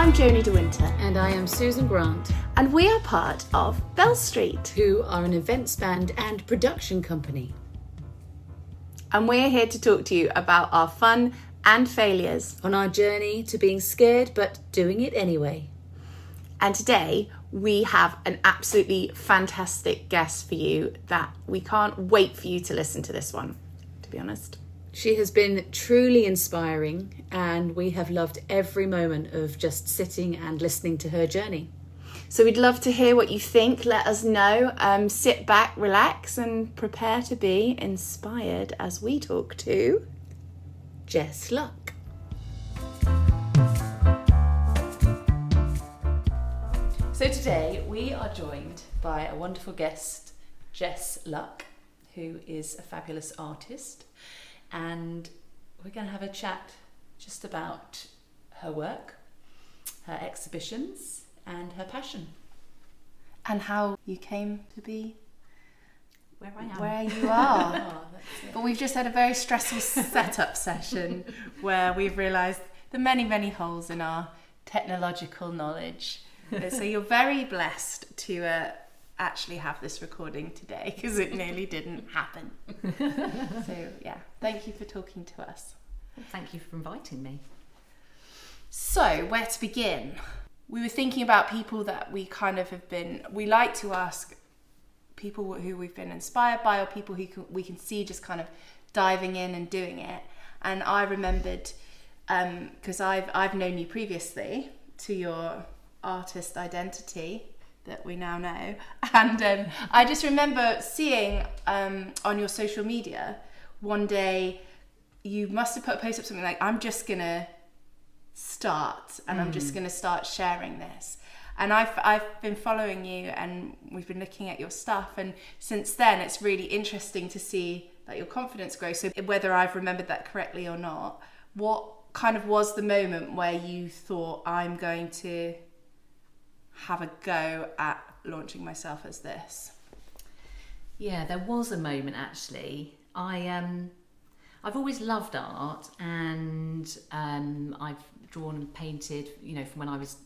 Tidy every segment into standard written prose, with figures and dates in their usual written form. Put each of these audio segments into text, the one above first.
I'm Joni De Winter. And I am Susan Grant. And we are part of Bell Street, who are an events band and production company. And we're here to talk to you about our fun and failures on our journey to being scared but doing it anyway. And today we have an absolutely fantastic guest for you that we can't wait for you to listen to this one, to be honest. She has been truly inspiring and we have loved every moment of just sitting and listening to her journey. So we'd love to hear what you think. Let us know. Sit back, relax and prepare to be inspired as we talk to Jess Luck. So today we are joined by a wonderful guest, Jess Luck, who is a fabulous artist. And we're going to have a chat just about her work, her exhibitions and her passion. And how you came to be where I am. Where you are. Oh, that's it. But we've just had a very stressful setup session where we've realised the many, many holes in our technological knowledge. So you're very blessed to actually have this recording today because it nearly didn't happen. So yeah, thank you for talking to us. Well, thank you for inviting me. So where to begin? We were thinking about people that we kind of have been, we like to ask people who we've been inspired by or people who we can see just kind of diving in and doing it. And I remembered, because I've known you previously to your artist identity that we now know, and I just remember seeing on your social media one day you must have put a post up something like, I'm just gonna start and I'm just gonna start sharing this. And I've been following you and we've been looking at your stuff, and since then it's really interesting to see that your confidence grows. So whether I've remembered that correctly or not, what kind of was the moment where you thought, I'm going to have a go at launching myself as this? Yeah, there was a moment actually. I've always loved art, and I've drawn and painted, from when I was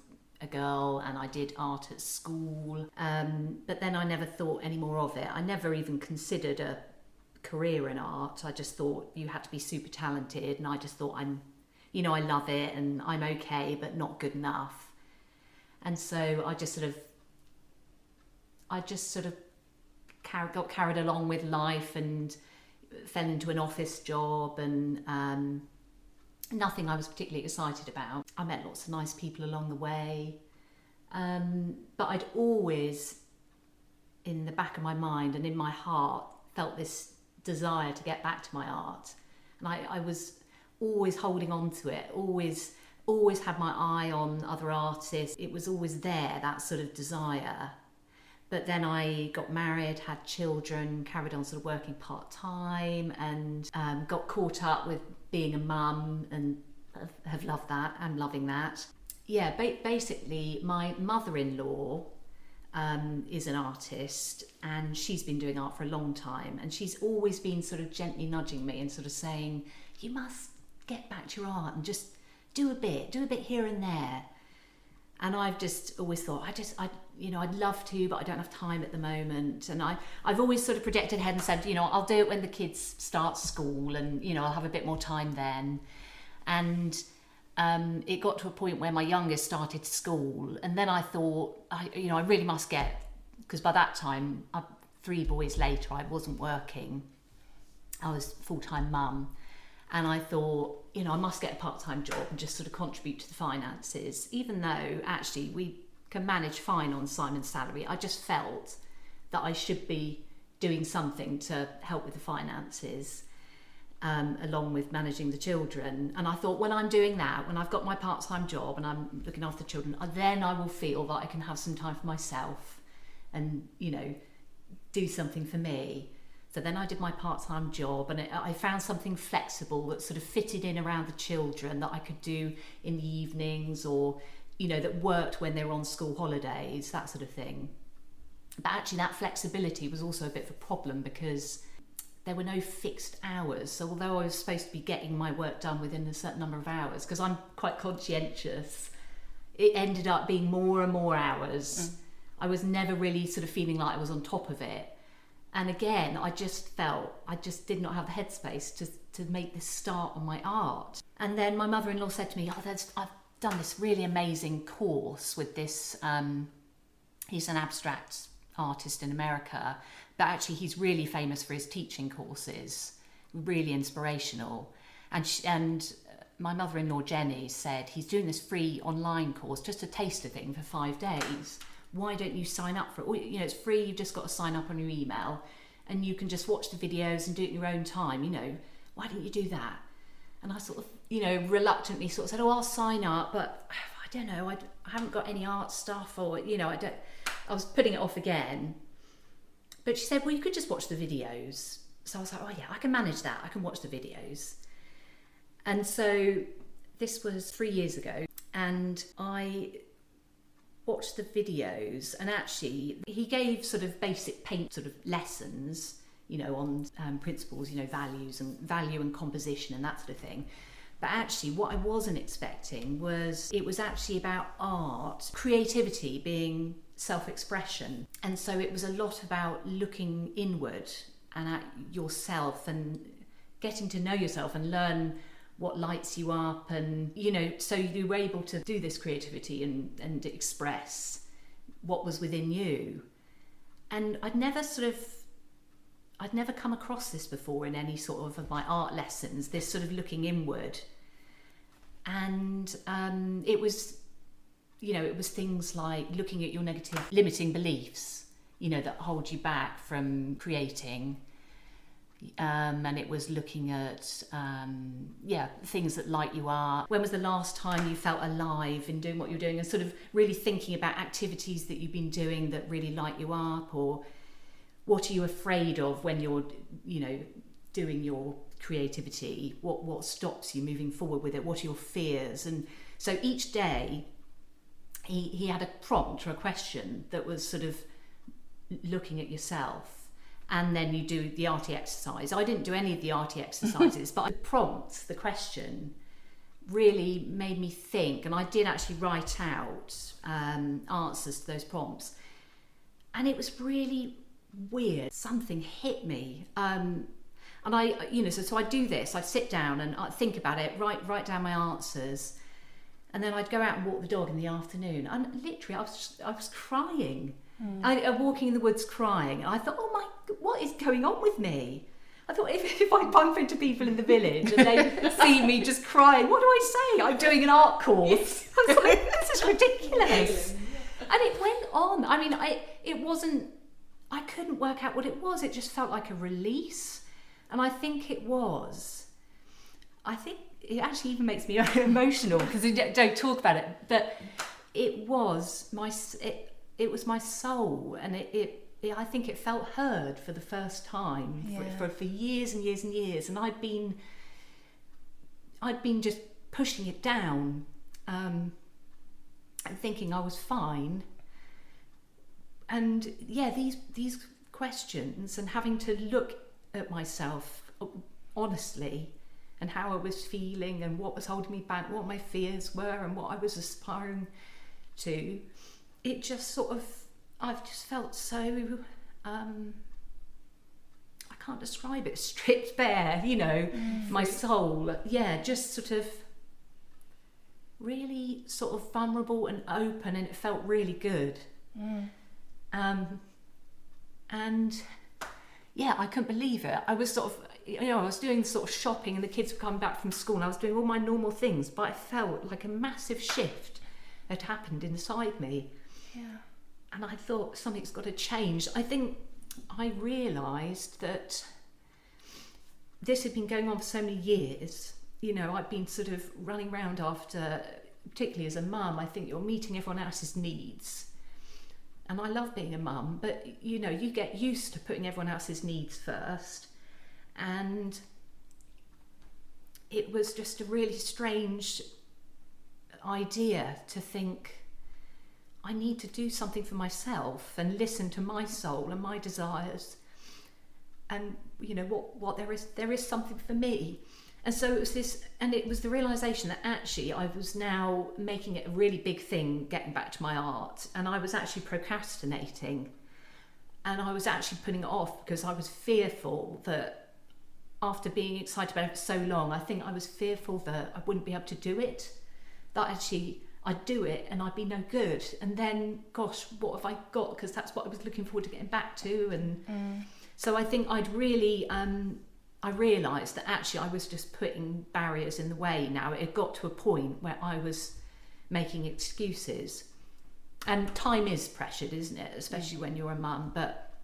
a girl, and I did art at school. But then I never thought any more of it. I never even considered a career in art. I just thought you had to be super talented, and I just thought I love it and I'm okay, but not good enough. And so I just sort of got carried along with life and fell into an office job, and nothing I was particularly excited about. I met lots of nice people along the way, but I'd always, in the back of my mind and in my heart, felt this desire to get back to my art. And I was always holding on to it, always had my eye on other artists. It was always there, that sort of desire. But then I got married, had children, carried on sort of working part-time, and got caught up with being a mum, and have loved that. I'm loving that. Yeah, basically my mother-in-law is an artist, and she's been doing art for a long time, and she's always been sort of gently nudging me and sort of saying, you must get back to your art and just do a bit here and there. And I've just always thought, I'd love to, but I don't have time at the moment. And I've always sort of projected ahead and said, I'll do it when the kids start school, and, I'll have a bit more time then. And it got to a point where my youngest started school, and then I thought, I really must because by that time, 3 boys later, I wasn't working. I was full-time mum. And I thought, I must get a part-time job and just sort of contribute to the finances, even though actually we can manage fine on Simon's salary. I just felt that I should be doing something to help with the finances, along with managing the children. And I thought, when I'm doing that, when I've got my part-time job and I'm looking after the children, then I will feel that I can have some time for myself and, do something for me. So then I did my part-time job, and I found something flexible that sort of fitted in around the children, that I could do in the evenings, or, that worked when they were on school holidays, that sort of thing. But actually that flexibility was also a bit of a problem because there were no fixed hours. So although I was supposed to be getting my work done within a certain number of hours, because I'm quite conscientious, it ended up being more and more hours. I was never really sort of feeling like I was on top of it. And again, I just felt I just did not have the headspace to make this start on my art. And then my mother-in-law said to me, I've done this really amazing course with this, he's an abstract artist in America, but actually he's really famous for his teaching courses, really inspirational. And my mother-in-law Jenny said, he's doing this free online course, just a taster thing for 5 days. Why don't you sign up for it? You know, it's free, you've just got to sign up on your email and you can just watch the videos and do it in your own time, you know. Why don't you do that? And I sort of, you know, reluctantly sort of said, oh, I'll sign up, but I don't know, I haven't got any art stuff, or, you know, I was putting it off again. But she said, well, you could just watch the videos. So I was like, oh yeah, I can manage that. I can watch the videos. And so this was 3 years ago, and I watched the videos, and actually he gave sort of basic paint sort of lessons, you know, on principles, you know, values and value and composition and that sort of thing. But actually what I wasn't expecting was it was actually about art, creativity being self-expression. And so it was a lot about looking inward and at yourself and getting to know yourself and learn what lights you up, and, you know, so you were able to do this creativity and express what was within you. And I'd never come across this before in any sort of my art lessons, this sort of looking inward. And it was, you know, it was things like looking at your negative limiting beliefs, you know, that hold you back from creating. And it was looking at, things that light you up. When was the last time you felt alive in doing what you're doing, and sort of really thinking about activities that you've been doing that really light you up, or what are you afraid of when you're, you know, doing your creativity? What stops you moving forward with it? What are your fears? And so each day he had a prompt or a question that was sort of looking at yourself. And then you do the arty exercise. I didn't do any of the arty exercises, but the prompt, the question, really made me think. And I did actually write out answers to those prompts. And it was really weird. Something hit me. And I, you know, so I'd do this. I'd sit down and I'd think about it, write down my answers. And then I'd go out and walk the dog in the afternoon. And literally, I was crying. I'm walking in the woods crying. And I thought, oh my, what is going on with me? I thought, if I bump into people in the village and they see me just crying, what do I say? I'm doing an art course. I was like, this is ridiculous. And it went on. I mean, I couldn't work out what it was. It just felt like a release. And I think it actually even makes me emotional because I don't talk about it. But it was my soul, and I think it felt heard for the first time for years and years and years. And I'd been just pushing it down, and thinking I was fine. And these questions, and having to look at myself honestly, and how I was feeling, and what was holding me back, what my fears were, and what I was aspiring to. It just sort of, I've just felt so, I can't describe it, stripped bare, you know, my soul. Yeah, just sort of really sort of vulnerable and open, and it felt really good. And yeah, I couldn't believe it. I was sort of, you know, I was doing sort of shopping and the kids were coming back from school and I was doing all my normal things, but I felt like a massive shift had happened inside me. Yeah. And I thought, something's got to change. I think I realised that this had been going on for so many years. You know, I'd been sort of running around after, particularly as a mum, I think you're meeting everyone else's needs. And I love being a mum, but, you know, you get used to putting everyone else's needs first. And it was just a really strange idea to think, I need to do something for myself and listen to my soul and my desires, and you know what there is something for me. And so it was this, and it was the realization that actually I was now making it a really big thing, getting back to my art, and I was actually procrastinating, and I was actually putting it off because I was fearful that after being excited about it for so long, I think I was fearful that I wouldn't be able to do it, that actually I'd do it and I'd be no good, and then gosh, what have I got, because that's what I was looking forward to getting back to. And so I think I'd really I realised that actually I was just putting barriers in the way. Now it had got to a point where I was making excuses, and time is pressured, isn't it, especially when you're a mum. But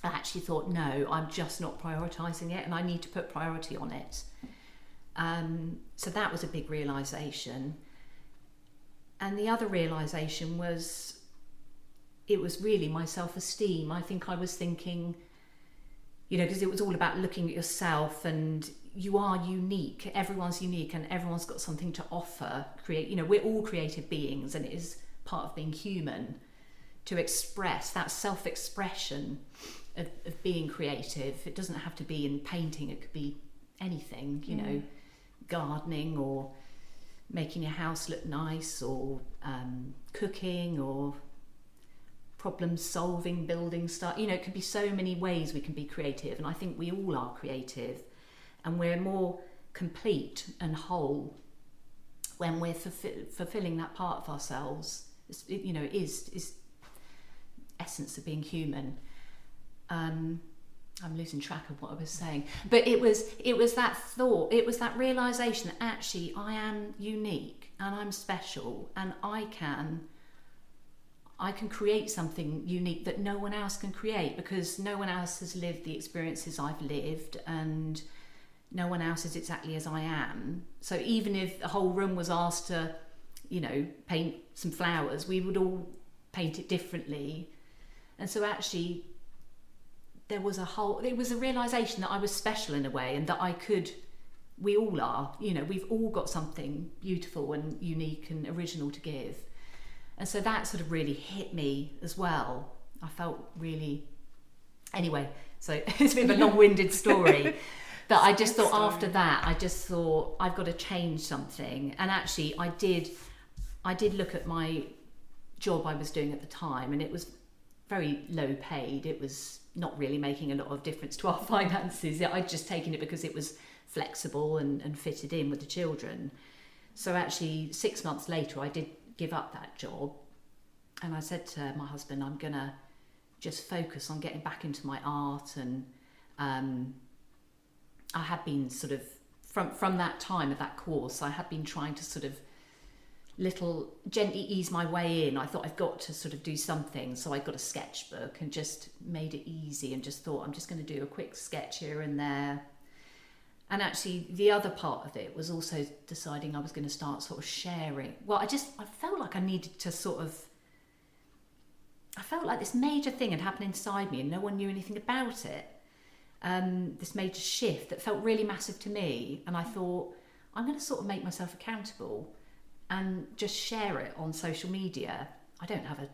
I actually thought, no, I'm just not prioritising it, and I need to put priority on it. So that was a big realisation. And the other realisation was, it was really my self-esteem. I think I was thinking, you know, because it was all about looking at yourself, and you are unique, everyone's unique, and everyone's got something to offer. You know, we're all creative beings, and it is part of being human to express that self-expression of being creative. It doesn't have to be in painting, it could be anything, you know, gardening, or making your house look nice, or cooking, or problem solving, building stuff. You know, it could be so many ways we can be creative, and I think we all are creative, and we're more complete and whole when we're fulfilling that part of ourselves. You know, it is essence of being human. I'm losing track of what I was saying, but it was that thought, it was that realization that actually I am unique and I'm special, and I can create something unique that no one else can create, because no one else has lived the experiences I've lived, and no one else is exactly as I am. So even if the whole room was asked to, you know, paint some flowers, we would all paint it differently. And so actually it was a realization that I was special in a way, and that we all are, you know, we've all got something beautiful and unique and original to give. And so that sort of really hit me as well. I felt really, anyway, so it's a bit of a long-winded story. But I just thought after that, I've got to change something. And actually I did look at my job I was doing at the time, and it was very low paid. It was not really making a lot of difference to our finances. I'd just taken it because it was flexible and fitted in with the children. So actually 6 months later, I did give up that job, and I said to my husband, I'm gonna just focus on getting back into my art. And I had been sort of from that time of that course, I had been trying to sort of gently ease my way in. I thought I've got to sort of do something, so I got a sketchbook and just made it easy, and just thought I'm just going to do a quick sketch here and there. And actually the other part of it was also deciding I was going to start sort of sharing. Well, I felt like I needed to I felt like this major thing had happened inside me and no one knew anything about it. This major shift that felt really massive to me. And I thought, I'm going to sort of make myself accountable and just share it on social media. I don't have a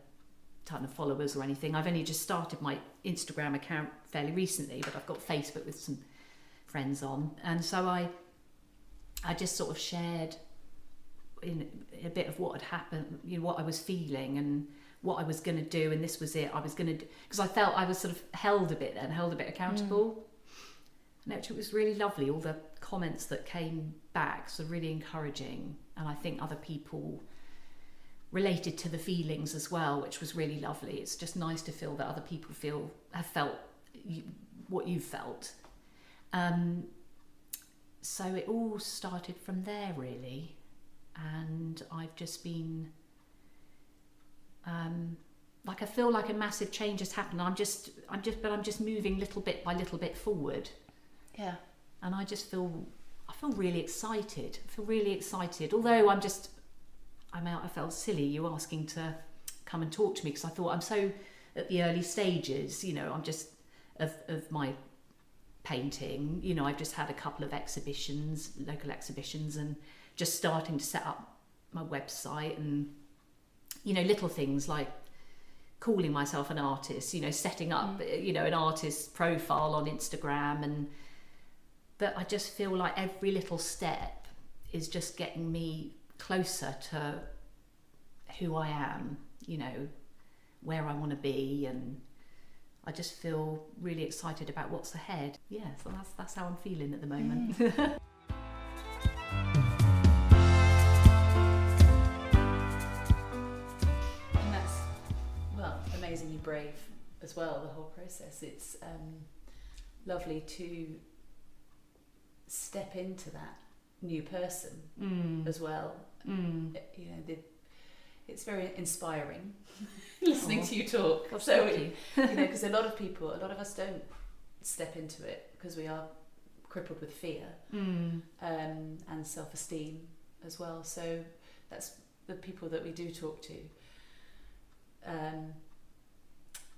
ton of followers or anything. I've only just started my Instagram account fairly recently, but I've got Facebook with some friends on, and so I just sort of shared in a bit of what had happened, you know, what I was feeling and what I was going to do, and this was it. I was going to, because I felt I was sort of held a bit accountable. And actually it was really lovely, all the comments that came back, so really encouraging, and I think other people related to the feelings as well, which was really lovely. It's just nice to feel that other people have felt what you felt. So it all started from there, really, and I've just been like, I feel like a massive change has happened. I'm just moving little bit by little bit forward. Yeah. And I feel really excited. Although I felt silly you asking to come and talk to me, because I thought I'm so at the early stages, you know, I'm just of my painting, you know, I've just had a couple of local exhibitions, and just starting to set up my website, and, you know, little things like calling myself an artist, you know, setting up, you know, an artist profile on Instagram, and But I just feel like every little step is just getting me closer to who I am, you know, where I want to be, and I just feel really excited about what's ahead. Yeah, so that's how I'm feeling at the moment. And that's, well, amazingly brave as well, the whole process. It's lovely to step into that new person as well. You know, it's very inspiring listening to you talk. God, so, thank you. You know, because a lot of us don't step into it because we are crippled with fear and self-esteem as well. So that's the people that we do talk to.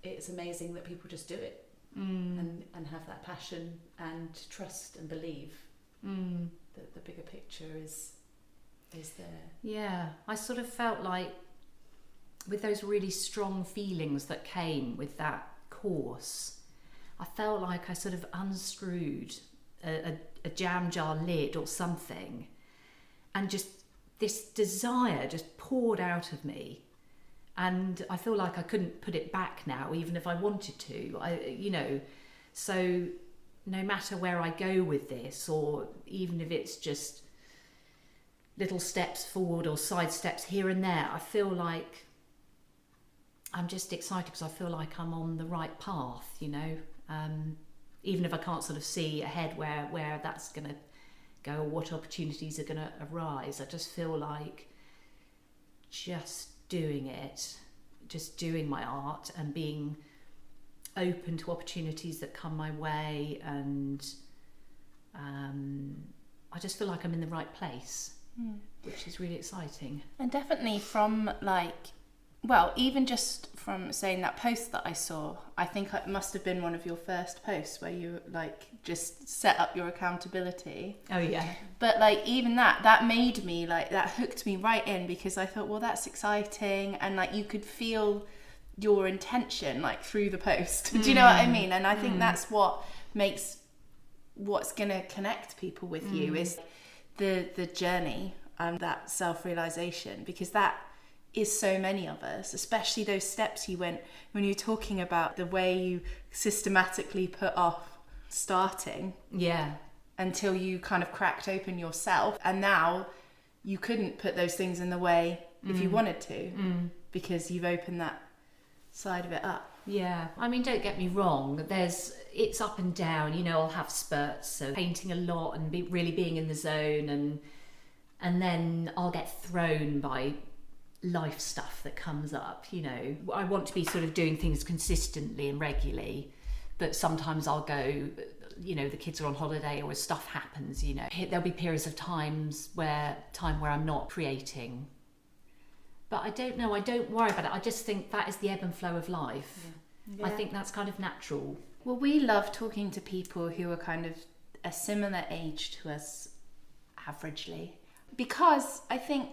It's amazing that people just do it and have that passion and trust and believe that the bigger picture is there. Yeah, I sort of felt like with those really strong feelings that came with that course, I felt like I sort of unscrewed a jam jar lid or something, and just this desire just poured out of me, and I feel like I couldn't put it back now, even if I wanted to. So no matter where I go with this, or even if it's just little steps forward or side steps here and there, I feel like I'm just excited because I feel like I'm on the right path, you know. Even if I can't sort of see ahead where that's going to go or what opportunities are going to arise, I just feel like just doing it, just doing my art and being open to opportunities that come my way, and I just feel like I'm in the right place, which is really exciting. And definitely from even just from saying that post that I saw, I think it must have been one of your first posts where you just set up your accountability. Oh yeah. But even that made me that hooked me right in, because I thought, well, that's exciting, and you could feel your intention through the post. Do you know what I mean? And I think that's what makes what's going to connect people with you is the journey and that self-realization, because that is so many of us, especially those steps you went when you're talking about the way you systematically put off starting until you kind of cracked open yourself, and now you couldn't put those things in the way if you wanted to because you've opened that side of it up. Yeah, I mean, don't get me wrong, it's up and down, you know. I'll have spurts of painting a lot and really being in the zone, and then I'll get thrown by life stuff that comes up, you know. I want to be sort of doing things consistently and regularly, but sometimes I'll go, you know, the kids are on holiday or stuff happens, you know. There'll be periods of time where I'm not creating. But I don't know, I don't worry about it. I just think that is the ebb and flow of life. Yeah. I think that's kind of natural. Well, we love talking to people who are kind of a similar age to us averagely, because I think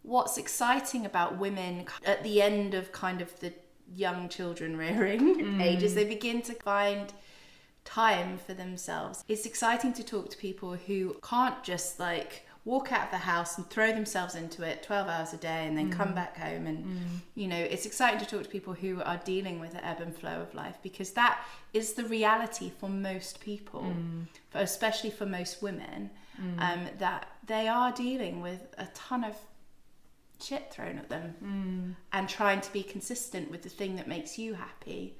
what's exciting about women at the end of kind of the young children rearing age is they begin to find time for themselves. It's exciting to talk to people who can't just walk out of the house and throw themselves into it 12 hours a day and then come back home, and you know, it's exciting to talk to people who are dealing with the ebb and flow of life, because that is the reality for most people, especially for most women, that they are dealing with a ton of shit thrown at them and trying to be consistent with the thing that makes you happy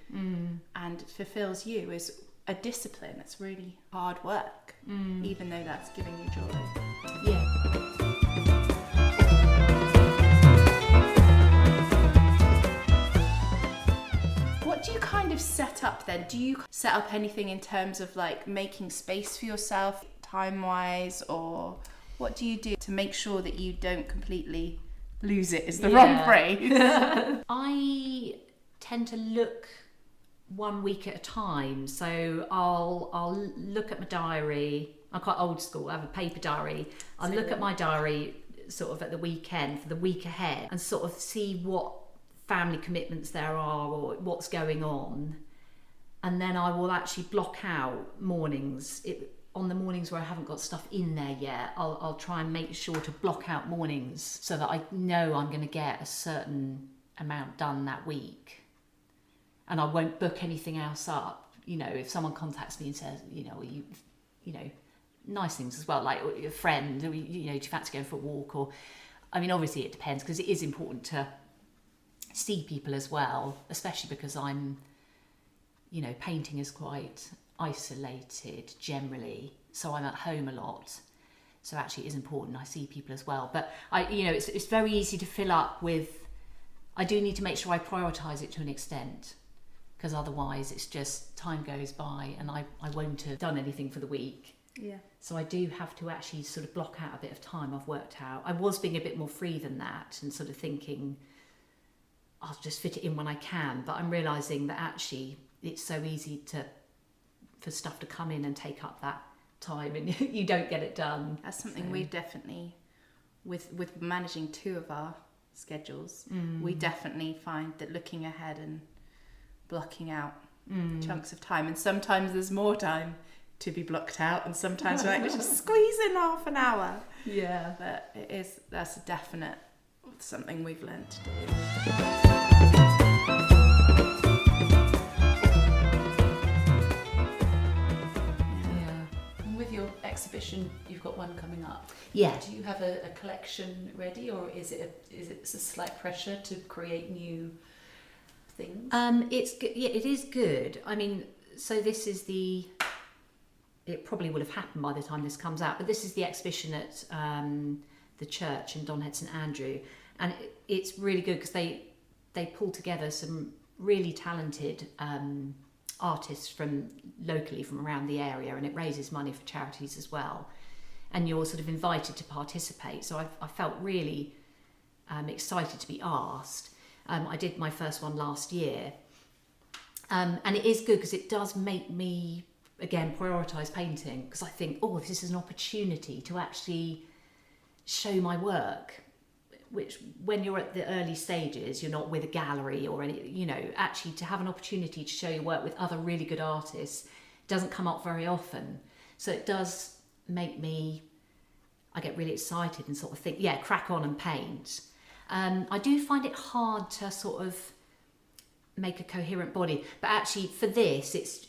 and fulfills you is a discipline. It's really hard work, even though that's giving you joy. Yeah. What do you kind of set up then? Do you set up anything in terms of making space for yourself time-wise, or what do you do to make sure that you don't completely lose it is the wrong phrase? I tend to look 1 week at a time, so I'll look at my diary. I'm quite old school, I have a paper diary. I'll look at my diary sort of at the weekend for the week ahead and sort of see what family commitments there are or what's going on, and then I will actually block out mornings on the mornings where I haven't got stuff in there yet, I'll try and make sure to block out mornings so that I know I'm going to get a certain amount done that week, and I won't book anything else up. You know, if someone contacts me and says, you know, nice things as well, like a friend, or, you know, do you fancy going for a walk? Or, I mean, obviously it depends, because it is important to see people as well, especially because I'm, you know, painting is quite isolated generally, so I'm at home a lot, so actually it is important I see people as well. But it's very easy to fill up with, I do need to make sure I prioritize it to an extent, because otherwise it's just time goes by and I won't have done anything for the week. Yeah. So I do have to actually sort of block out a bit of time. I've worked out, I was being a bit more free than that and sort of thinking I'll just fit it in when I can, but I'm realizing that actually it's so easy for stuff to come in and take up that time, and you don't get it done. That's something we definitely, with managing 2 of our schedules, we definitely find that looking ahead and blocking out chunks of time, and sometimes there's more time to be blocked out, and sometimes we're like, let's just squeeze in half an hour. Yeah. But that's a definite something we've learned to do. Exhibition, you've got one coming up. Yeah. Do you have a collection ready, or is it a slight pressure to create new things? It is good. I mean, so this is it probably will have happened by the time this comes out, but this is the exhibition at the church in Donhead St Andrew, and it's really good because they pull together some really talented artists from locally from around the area, and it raises money for charities as well, and you're sort of invited to participate. So I felt really excited to be asked. I did my first one last year, and it is good because it does make me again prioritise painting, because I think, oh, this is an opportunity to actually show my work, which when you're at the early stages, you're not with a gallery or any, you know, actually to have an opportunity to show your work with other really good artists doesn't come up very often. So it does make me, I get really excited and sort of think, yeah, crack on and paint. I do find it hard to sort of make a coherent body, but actually for this,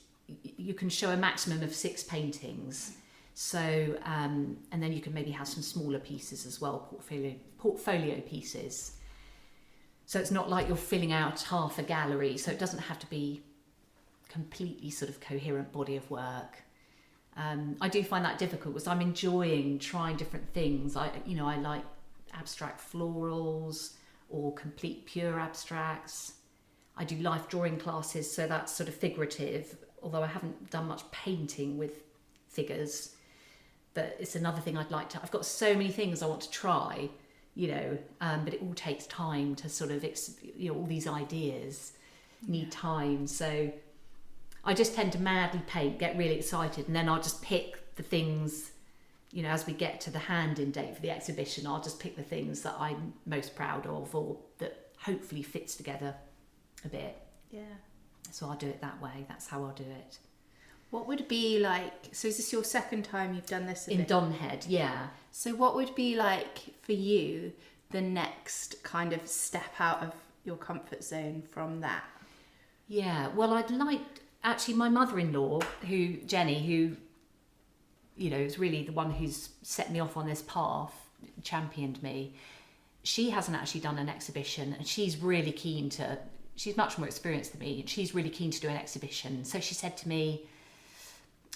you can show a maximum of 6 paintings. So, and then you can maybe have some smaller pieces as well, portfolio pieces. So it's not like you're filling out half a gallery, so it doesn't have to be completely sort of coherent body of work. I do find that difficult because I'm enjoying trying different things. I like abstract florals or complete pure abstracts. I do life drawing classes, so that's sort of figurative, although I haven't done much painting with figures. But it's another thing I'd like to. I've got so many things I want to try, but it all takes time to sort of, all these ideas need time. So I just tend to madly paint, get really excited, and then I'll just pick the things, as we get to the hand-in date for the exhibition, I'll just pick the things that I'm most proud of or that hopefully fits together a bit. Yeah. So I'll do it that way. That's how I'll do it. What would be like, so is this your second time you've done this? In Donhead, yeah. So what would be like for you the next kind of step out of your comfort zone from that? Yeah, well, I'd like, actually my mother-in-law, Jenny, who, is really the one who's set me off on this path, championed me. She hasn't actually done an exhibition, and she's really keen to, she's much more experienced than me, and she's really keen to do an exhibition. So she said to me,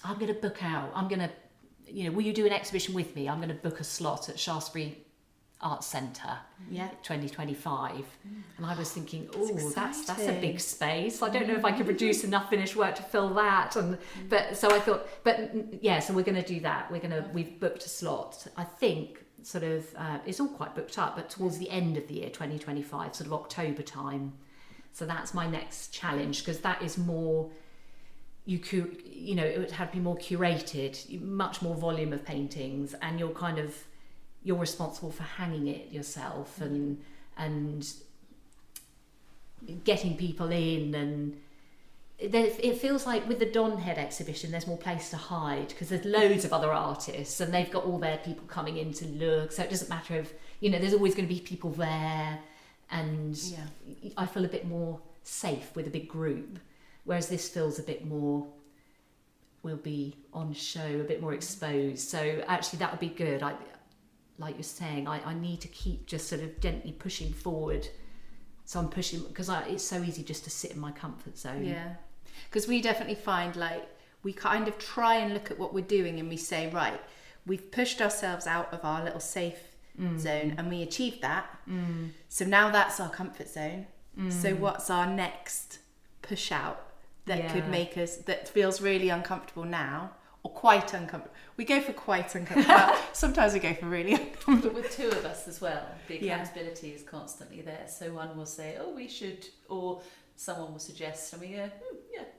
I'm going to book out, will you do an exhibition with me? I'm going to book a slot at Shaftesbury Arts Centre, 2025. And I was thinking, that's a big space. I don't know if I could produce enough finished work to fill that. So I thought, so we're going to do that. We've booked a slot. I think sort of, it's all quite booked up, but towards the end of the year, 2025, sort of October time. So that's my next challenge, because that is more, it would have to be more curated, much more volume of paintings, and you're responsible for hanging it yourself and getting people in, and it feels like with the Don Head exhibition, there's more place to hide because there's loads of other artists and they've got all their people coming in to look. So it doesn't matter if, there's always going to be people there, and I feel a bit more safe with a big group. Whereas this feels a bit more, we'll be on show, a bit more exposed. So actually that would be good. Like you're saying, I need to keep just sort of gently pushing forward. So I'm pushing, because it's so easy just to sit in my comfort zone. Yeah, because we definitely find like we kind of try and look at what we're doing and we say, right, we've pushed ourselves out of our little safe zone and we achieved that. So now that's our comfort zone. So what's our next push out that could make us, that feels really uncomfortable now, or quite uncomfortable? We go for quite uncomfortable. Well, sometimes we go for really uncomfortable. But with two of us as well, the accountability is constantly there. So one will say, oh, we should, or someone will suggest, and we go,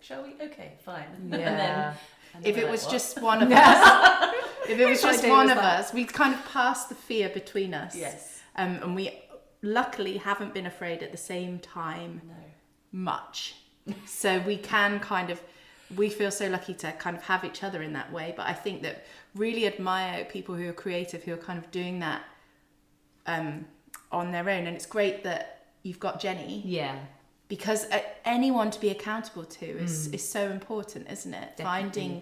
shall we? Okay, fine. Yeah. And then If it was just one of us, if it was just one of us, we'd kind of pass the fear between us. Yes. And we luckily haven't been afraid at the same time much. So we can we feel so lucky to kind of have each other in that way. But I think that really admire people who are creative, who are kind of doing that on their own. And it's great that you've got Jenny. Yeah. Because anyone to be accountable to is so important, isn't it? Definitely. Finding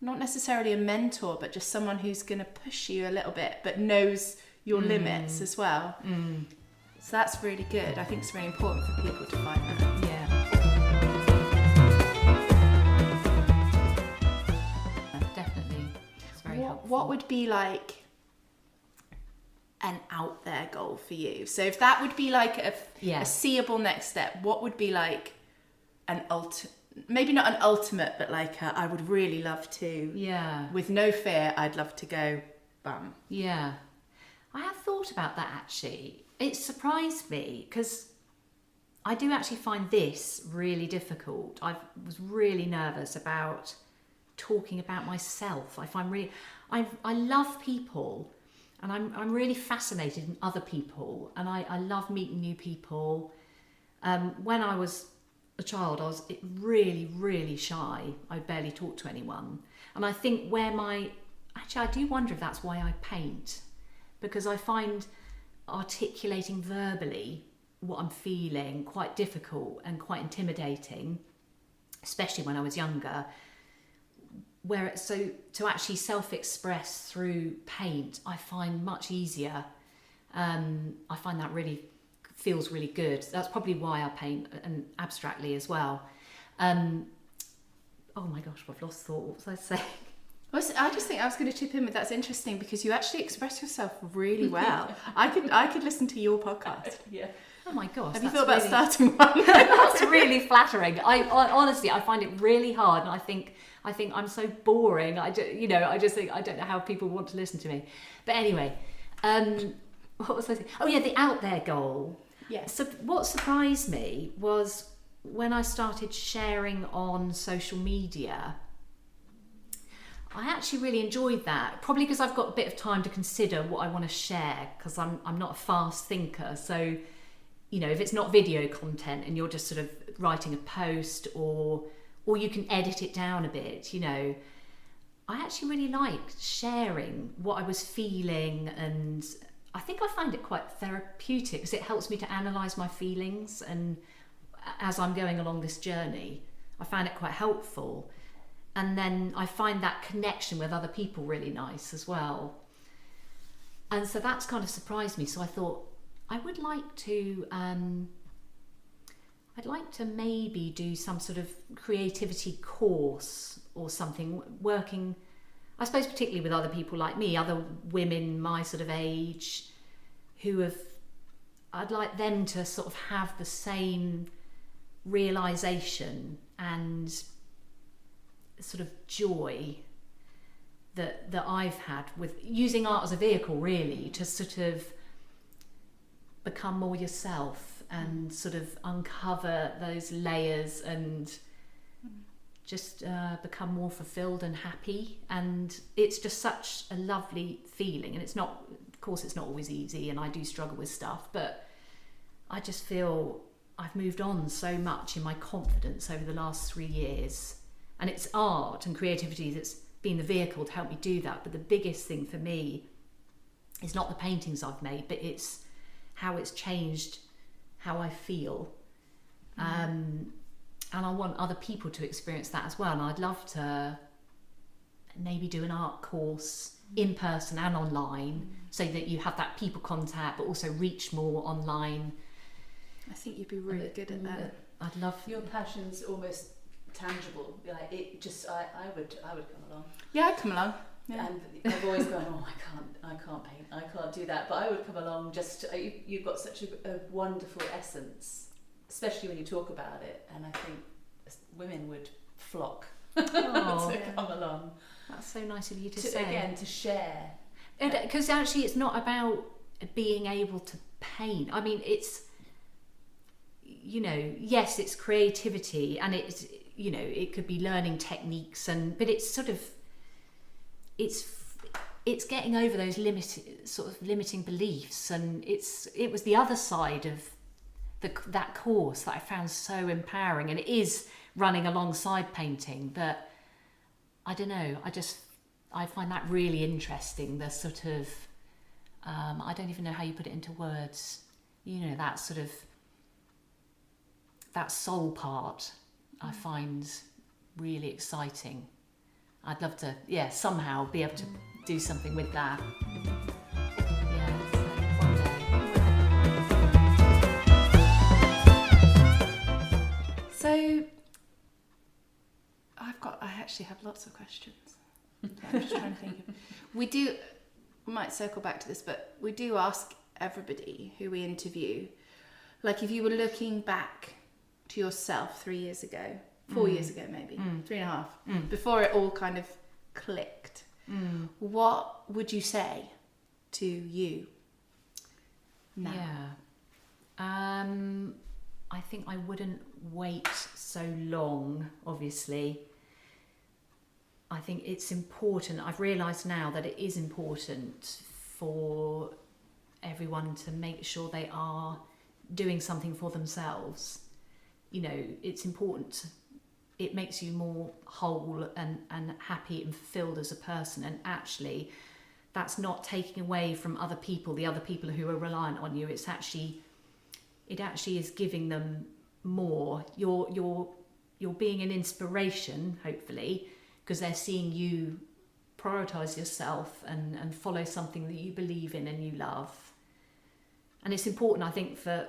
not necessarily a mentor, but just someone who's going to push you a little bit, but knows your limits as well. So that's really good. I think it's really important for people to find that. Yeah. Definitely. It's very helpful. What would be like an out there goal for you? So if that would be like a seeable next step, what would be like an maybe not an ultimate, but like I would really love to, with no fear, I'd love to go, bam. Yeah. I have thought about that actually. It surprised me because I do actually find this really difficult. I was really nervous about talking about myself. I love people, and I'm really fascinated in other people, and I love meeting new people. When I was a child, I was really, really shy. I barely talked to anyone. And I think I do wonder if that's why I paint, because I find articulating verbally what I'm feeling quite difficult and quite intimidating, especially when I was younger. So to actually self-express through paint, I find much easier. I find that really feels really good. That's probably why I paint, and abstractly as well. Oh my gosh, I've lost thought. What was I saying? I just think I was going to chip in with that's interesting because you actually express yourself really well. I could listen to your podcast. Yeah. Oh my gosh. Have you thought about starting one? That's really flattering. I honestly, I find it really hard, and I think I'm so boring. I just think I don't know how people want to listen to me. But anyway, what was I saying? Oh yeah, the out there goal. Yes. So what surprised me was when I started sharing on social media. I actually really enjoyed that, probably because I've got a bit of time to consider what I want to share, because I'm not a fast thinker. So, if it's not video content and you're just sort of writing a post, or you can edit it down a bit, I actually really liked sharing what I was feeling, and I think I find it quite therapeutic because it helps me to analyse my feelings, and as I'm going along this journey, I find it quite helpful. And then I find that connection with other people really nice as well. And so that's kind of surprised me. So I thought I would like to, I'd like to maybe do some sort of creativity course or something, working, I suppose, particularly with other people like me, other women my sort of age, I'd like them to sort of have the same realisation and sort of joy that I've had with using art as a vehicle, really, to sort of become more yourself and sort of uncover those layers and just become more fulfilled and happy. And it's just such a lovely feeling, and it's not, of course it's not always easy, and I do struggle with stuff, but I just feel I've moved on so much in my confidence over the last 3 years, and it's art and creativity that's been the vehicle to help me do that. But the biggest thing for me is not the paintings I've made, but it's how it's changed how I feel. And I want other people to experience that as well. And I'd love to maybe do an art course in person and online, so that you have that people contact but also reach more online. I think you'd be really good at that. I'd love... Your passion's almost tangible. Like it just, I would come along. Yeah, I'd come along. Yeah. And I've always gone, oh, I can't paint, I can't do that. But I would come along. Just you've got such a wonderful essence, especially when you talk about it. And I think women would flock to come along. That's so nice of you to say. Again, to share. Because actually, it's not about being able to paint. I mean, it's, you know, yes, it's creativity, and it's, you know, it could be learning techniques, but it's sort of, it's getting over those limiting beliefs, and it was the other side of that course that I found so empowering, and it is running alongside painting, but I don't know, I find that really interesting, the sort of I don't even know how you put it into words, you know, that sort of, that soul part I find really exciting. I'd love to, somehow be able to do something with that. One day. So, I actually have lots of questions. I'm just trying to think of. We might circle back to this, but we do ask everybody who we interview, like if you were looking back to yourself 3 years ago, 4 years ago maybe, 3.5, before it all kind of clicked, what would you say to you now? I think I wouldn't wait so long, obviously. I think it's important. I've realised now that it is important for everyone to make sure they are doing something for themselves. You know, it's important. It makes you more whole and happy and fulfilled as a person. And actually, that's not taking away from other people, the other people who are reliant on you. It actually is giving them more. You're being an inspiration, hopefully, because they're seeing you prioritise yourself and follow something that you believe in and you love. And it's important, I think, for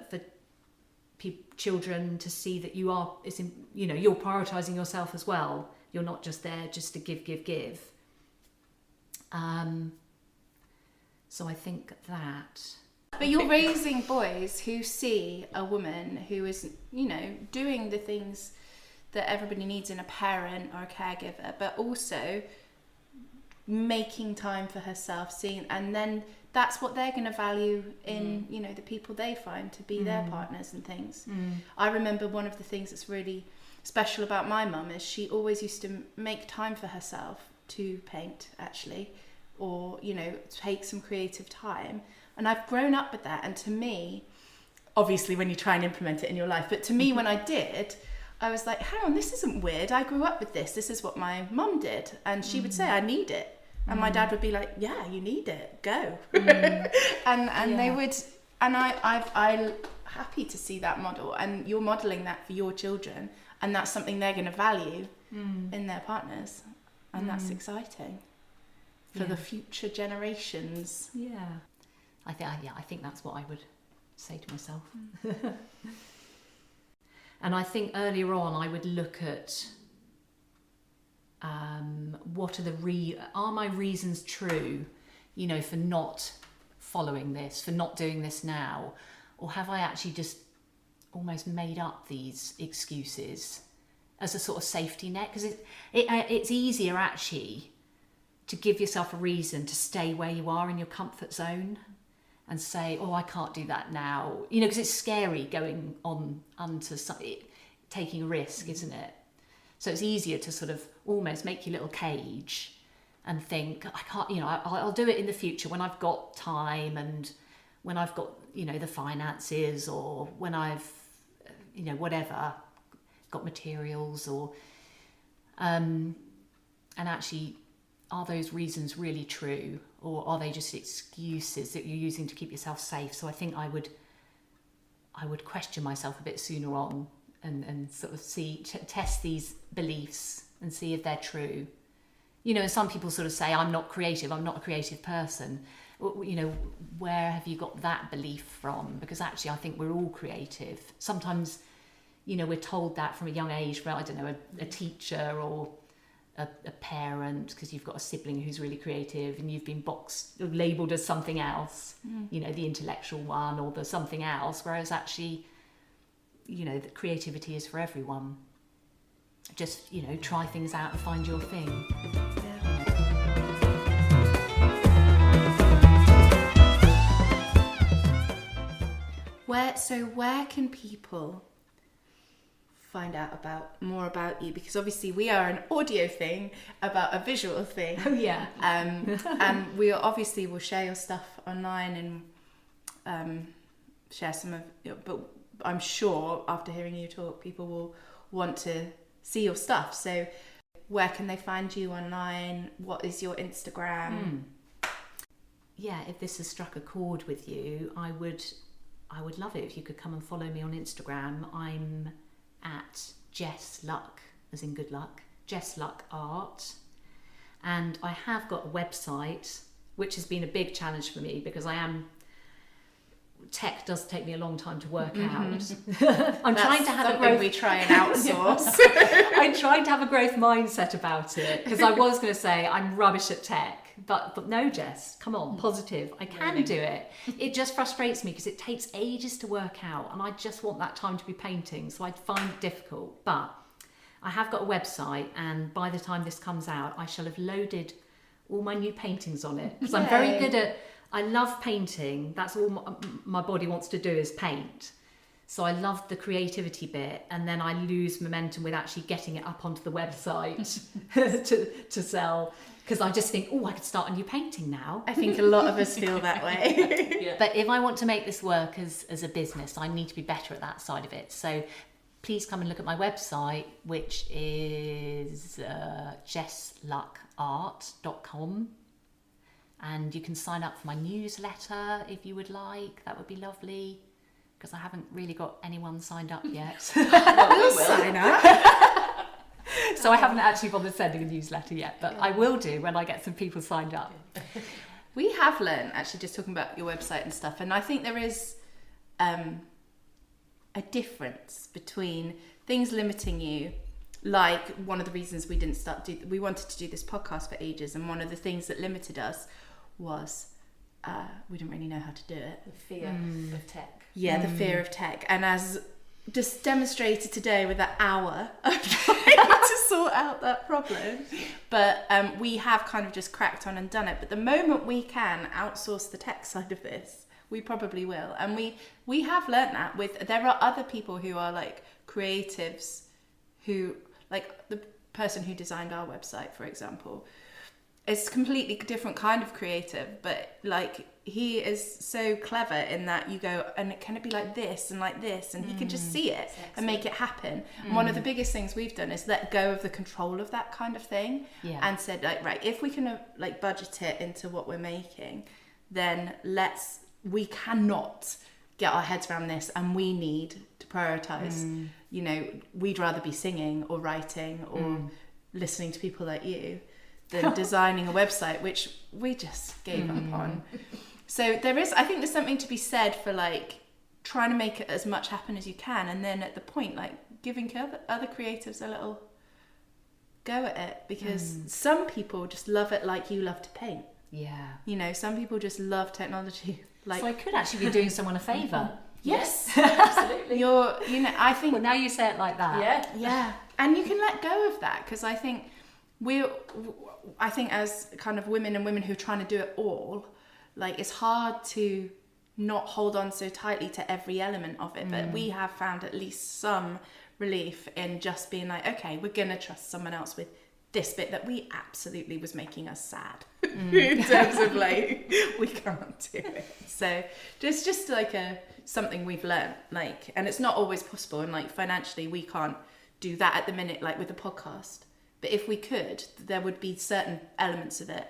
children to see that you're prioritising yourself as well. You're not just there just to give. So I think that. But you're raising boys who see a woman who is, you know, doing the things that everybody needs in a parent or a caregiver, but also making time for herself, and then that's what they're going to value in, you know, the people they find to be their partners and things. I remember one of the things that's really special about my mum is she always used to make time for herself to paint, actually, or, you know, take some creative time. And I've grown up with that. And to me, obviously when you try and implement it in your life, but to me when I did, I was like, hang on, this isn't weird. I grew up with this. This is what my mum did. And she would say, I need it. And my dad would be like, yeah, you need it. Go. and they would, and I'm happy to see that model. And you're modelling that for your children. And that's something they're going to value in their partners. And that's exciting for the future generations. Yeah. I think that's what I would say to myself. And I think earlier on I would look at what are my reasons true, you know, for not following this, for not doing this now, or have I actually just almost made up these excuses as a sort of safety net? Because it's easier actually to give yourself a reason to stay where you are in your comfort zone and say, oh, I can't do that now. You know, because it's scary going on onto taking a risk, isn't it? So it's easier to sort of almost make your little cage and think, I can't, you know, I'll do it in the future when I've got time and when I've got, you know, the finances, or when I've whatever, got materials or, and actually, are those reasons really true, or are they just excuses that you're using to keep yourself safe? So I think I would question myself a bit sooner on and sort of test these beliefs and see if they're true. And some people sort of say, I'm not creative, I'm not a creative person. Where have you got that belief from? Because actually I think we're all creative. Sometimes, we're told that from a young age, from, I don't know, a teacher or a parent, because you've got a sibling who's really creative and you've been labelled as something else, the intellectual one or the something else, whereas actually, that creativity is for everyone. Just, try things out and find your thing. Where can people find out more about you? Because obviously we are an audio thing about a visual thing. Oh yeah. And we obviously will share your stuff online and share some of but I'm sure after hearing you talk, people will want to see your stuff. So where can they find you online? What is your Instagram? Yeah, if this has struck a chord with you, I would love it if you could come and follow me on Instagram. I'm at Jess Luck, as in good luck, Jess Luck Art. And I have got a website, which has been a big challenge for me because tech does take me a long time to work out. I'm trying to have a growth. We try and outsource. I'm trying to have a growth mindset about it, because I was going to say I'm rubbish at tech. But no, Jess, come on, positive. I can do it. It just frustrates me because it takes ages to work out and I just want that time to be painting. So I find it difficult. But I have got a website, and by the time this comes out, I shall have loaded all my new paintings on it. Because I'm very good at, I love painting. That's all my body wants to do is paint. So I love the creativity bit, and then I lose momentum with actually getting it up onto the website to sell. Because I just think, I could start a new painting now. I think a lot of us feel that way. Yeah. But if I want to make this work as a business, I need to be better at that side of it. So please come and look at my website, which is jessluckart.com. And you can sign up for my newsletter if you would like. That would be lovely. Because I haven't really got anyone signed up yet. We'll sign up. So I haven't actually bothered sending a newsletter yet, but I will do when I get some people signed up. We have learned, actually, just talking about your website and stuff, and I think there is a difference between things limiting you, like one of the reasons we wanted to do this podcast for ages, and one of the things that limited us was we didn't really know how to do it. The fear of tech. Yeah, the fear of tech. And as just demonstrated today with that hour of trying to sort out that problem. But we have kind of just cracked on and done it. But the moment we can outsource the tech side of this, we probably will. And we have learnt that there are other people who are like creatives who, like the person who designed our website, for example, is completely different kind of creative, but like he is so clever in that you go, and can it be like this and like this, and he can just see it and make it happen. And one of the biggest things we've done is let go of the control of that kind of thing, and said like, right, if we can like budget it into what we're making, then we cannot get our heads around this, and we need to prioritize. We'd rather be singing or writing or listening to people like you than designing a website, which we just gave up on. So I think there's something to be said for like trying to make it as much happen as you can, and then at the point like giving other creatives a little go at it, because some people just love it like you love to paint. Yeah. Some people just love technology. Like, so I could actually be doing someone a favour. Yes, absolutely. I think. Well, now you say it like that. Yeah. And you can let go of that, because I think as kind of women and women who are trying to do it all, like it's hard to not hold on so tightly to every element of it. But we have found at least some relief in just being like, okay, we're going to trust someone else with this bit that we absolutely was making us sad in terms of like, we can't do it. So just like something we've learned, like, and it's not always possible. And like financially, we can't do that at the minute, like with the podcast. But if we could, there would be certain elements of it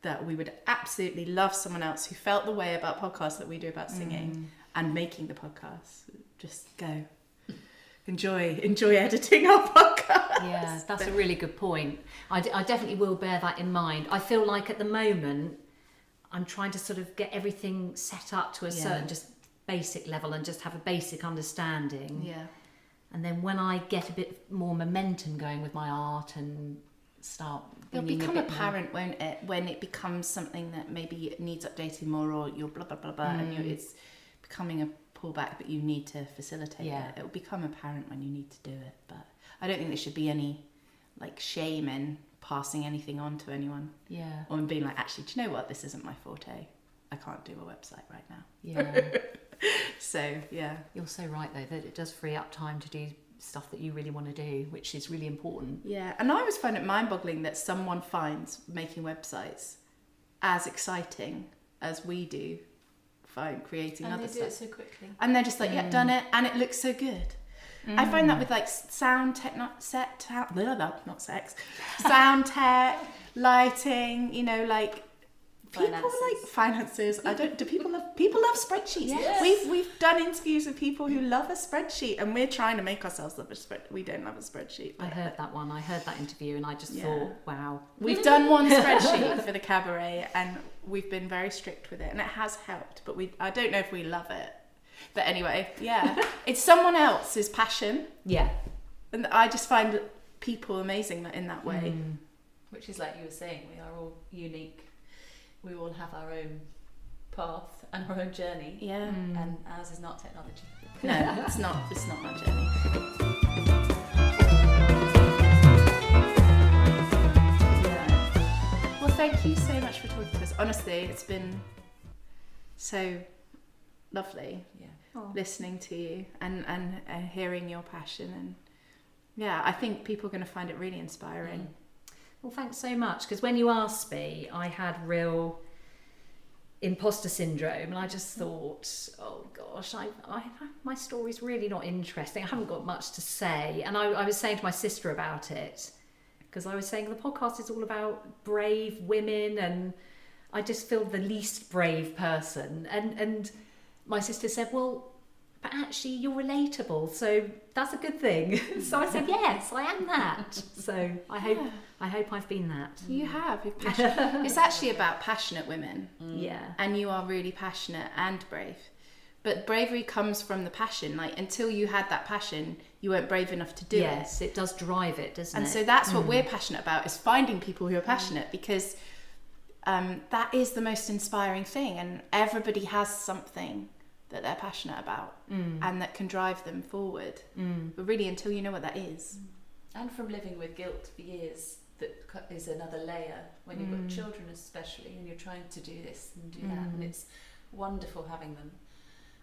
that we would absolutely love someone else who felt the way about podcasts that we do about singing and making the podcast. Just go. Enjoy editing our podcast. Yeah, that's a really good point. I definitely will bear that in mind. I feel like at the moment, I'm trying to sort of get everything set up to a certain just basic level and just have a basic understanding. Yeah. And then when I get a bit more momentum going with my art and start... It'll become apparent, won't it, when it becomes something that maybe needs updating more, or you're blah, blah, blah, blah, and it's becoming a pullback, but you need to facilitate it. It'll become apparent when you need to do it. But I don't think there should be any like shame in passing anything on to anyone. Yeah. Or in being like, actually, do you know what? This isn't my forte. I can't do a website right now. Yeah. So, yeah. You're so right, though, that it does free up time to do stuff that you really want to do, which is really important. Yeah. And I always find it mind-boggling that someone finds making websites as exciting as we do find creating other stuff. And they do it so quickly. And they're just like, yeah, done it. And it looks so good. I find that with like sound tech, sound tech, lighting, you know, like finances. People love spreadsheets. Yes. We've done interviews with people who love a spreadsheet, and we're trying to make ourselves love a spreadsheet. We don't love a spreadsheet. I heard that one. I heard that interview and I just thought, wow. We've done one spreadsheet for the cabaret and we've been very strict with it, and it has helped, but I don't know if we love it. But anyway, it's someone else's passion. Yeah. And I just find people amazing in that way. Which is like you were saying, we are all unique. We all have our own path and our own journey. Yeah. And ours is not technology. No, it's not our journey. Yeah. Well, thank you so much for talking to us. Honestly, it's been so lovely listening to you and hearing your passion. And yeah, I think people are going to find it really inspiring. Well, thanks so much, because when you asked me, I had real imposter syndrome, and I just thought, oh gosh, my story's really not interesting. I haven't got much to say. And I was saying to my sister about it, because I was saying the podcast is all about brave women, and I just feel the least brave person. And my sister said, well, but actually you're relatable, so that's a good thing. So I said, yes, I am that. So I hope I've been that. You have. You're passionate. It's actually about passionate women. Yeah. And you are really passionate and brave. But bravery comes from the passion. Like, until you had that passion, you weren't brave enough to do it. Yes, it does drive it, doesn't it? And so that's what we're passionate about, is finding people who are passionate, because that is the most inspiring thing. And everybody has something that they're passionate about and that can drive them forward. But really, until you know what that is. And from living with guilt for years, that is another layer when you've got children especially, and you're trying to do this and do that, and it's wonderful having them,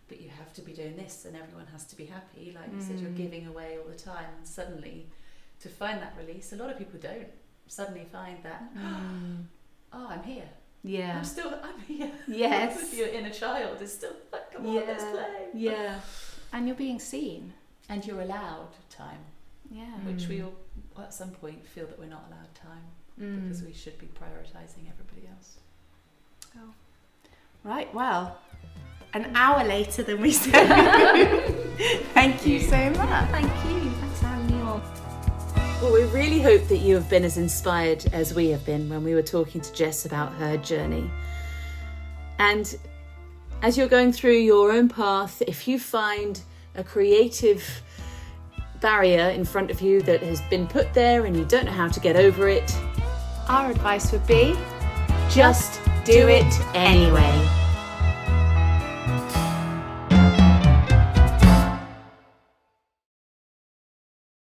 but you have to be doing this and everyone has to be happy. Like you said, you're giving away all the time, and suddenly to find that release, a lot of people don't suddenly find that, oh, I'm here. Yeah. I'm here. Yes. Your inner child is still like, come on, let's play. Yeah. And you're being seen. And you're allowed time. Yeah. Which we all, at some point, feel that we're not allowed time because we should be prioritising everybody else. Oh. Right, well, an hour later than we said. Thank you so much. Thank you. Thanks for having me on. Well, we really hope that you have been as inspired as we have been when we were talking to Jess about her journey. And as you're going through your own path, if you find a creative barrier in front of you that has been put there and you don't know how to get over it, our advice would be, just do it anyway.